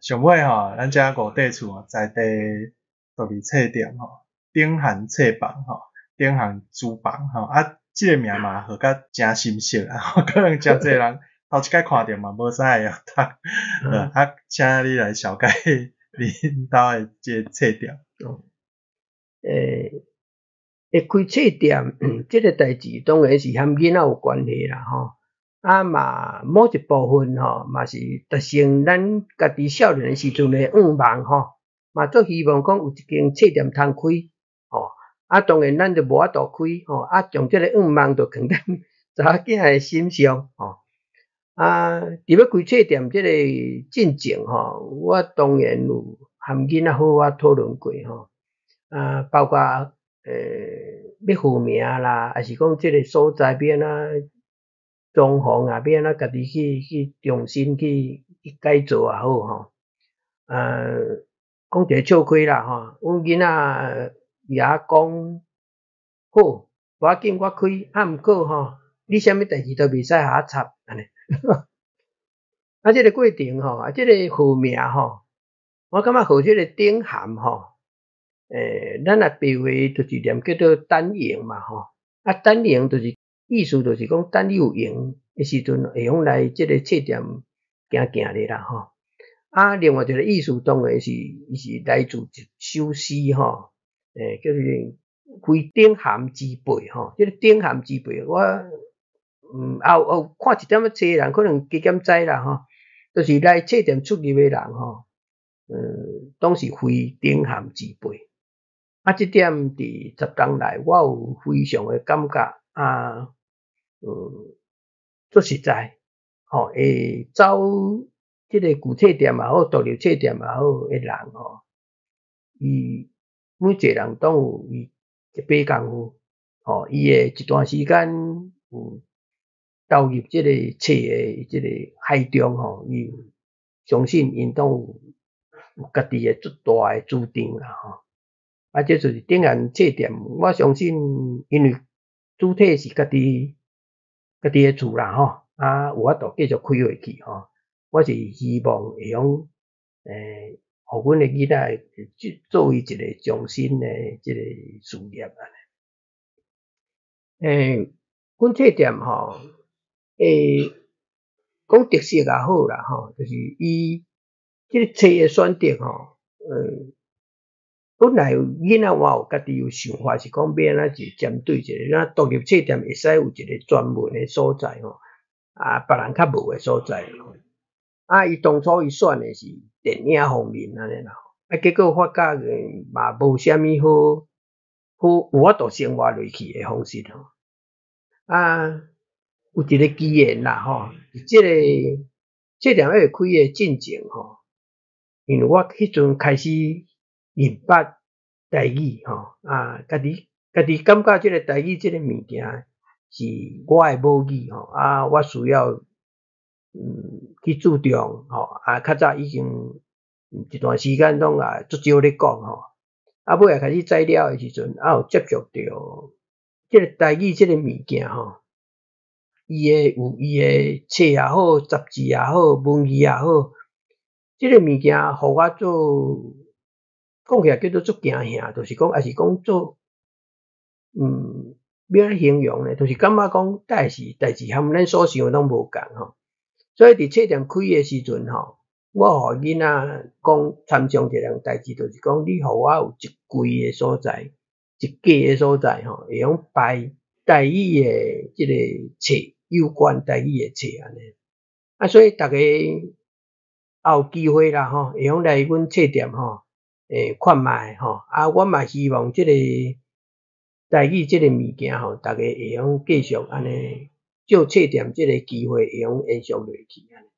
上尾吼，咱遮五块厝在地12册店吼，顶汉册房吼，顶汉书房吼，即个名嘛，号甲诚深色啊，可能诚侪人头一摆看着嘛，无啥会晓读，请你来小解恁兜的即个册店。会开册店，即个代志当然是和囡仔有关系啦吼。嘛某一部分吼，嘛是达成咱家己少年时阵的愿望吼，嘛做希望讲有一间册店通开吼。当然咱就无法度开吼，将即个愿望就放咱查某囝的心上吼。伫要开册店即个进程吼，我当然有和囡仔好好讨论过吼。包括要户名啦，还是讲即个所在要安怎装潢啊，要安怎家己去重新去改造也好吼。讲一个笑亏啦吼，阮囡仔也讲好，无要紧，我开，毋过吼，你啥物代志都袂使互我插安尼。即个过程吼，即个户名吼，我感觉号即个顶汉吼。咱也白话就是念叫做等用嘛吼，等用就是意思就是讲等你有用的时阵，会用来即个册店行咧啦吼。另外一个意思当然是伊是来自一首诗吼，叫做非顶汉之辈吼。即个顶汉之辈，我后看一点仔册人可能加减知啦吼，就是来册店出入的人吼，拢是非顶汉之辈。即点伫10年来，我有非常的感觉做实在吼，会走即个旧册店也好，独立册店也好的人吼，伊每一个人都有伊一把功夫吼，伊会一段时间有投入即个册的即个海中吼，伊相信因都有家己的足大的主张啦吼。这就是顶汉册店，我相信因为主体是家己的厝啦吼，有法度继续开下去吼。我是希望会用互阮的囡仔作为一个终身的即个事业安尼。阮册店吼，讲特色也好啦吼，就是伊即个册的选择吼，本来囡仔我有家己有想法，是讲要安怎去针对一个咱独立册店会使有一个专门的所在吼，别人较无的所在吼。伊当初伊选的是电影方面安尼啦，结果发觉嘛无啥物好有法度生活落去的方式吼。有一个机缘啦吼，即个册店要开的进程吼，因为我迄阵开始明白台语吼，家己感觉即个台语即个物件是我的母语吼，我需要去注重吼，较早已经一段时间拢足少咧讲吼，尾开始知了的时阵，有接触到即个台语即个物件吼，伊有伊的册也好，杂志也好，文字也好，即个物件互我做。讲起来叫做足惊吓，就是讲也是讲做，要安怎形容呢？就是感觉讲，代志和咱所想的拢无共吼。所以伫册店开的时阵吼，我互囡仔讲参详一样代志，就是讲你互我有一柜的所在，一架的所在吼，会用摆台语的即个册，有关台语的册安尼。所以大家也有机会啦吼，会用来阮册店吼。看卖吼，我嘛希望即个台语即个物件吼，大家会用继续安尼借册店即个机会会用延续落去安尼。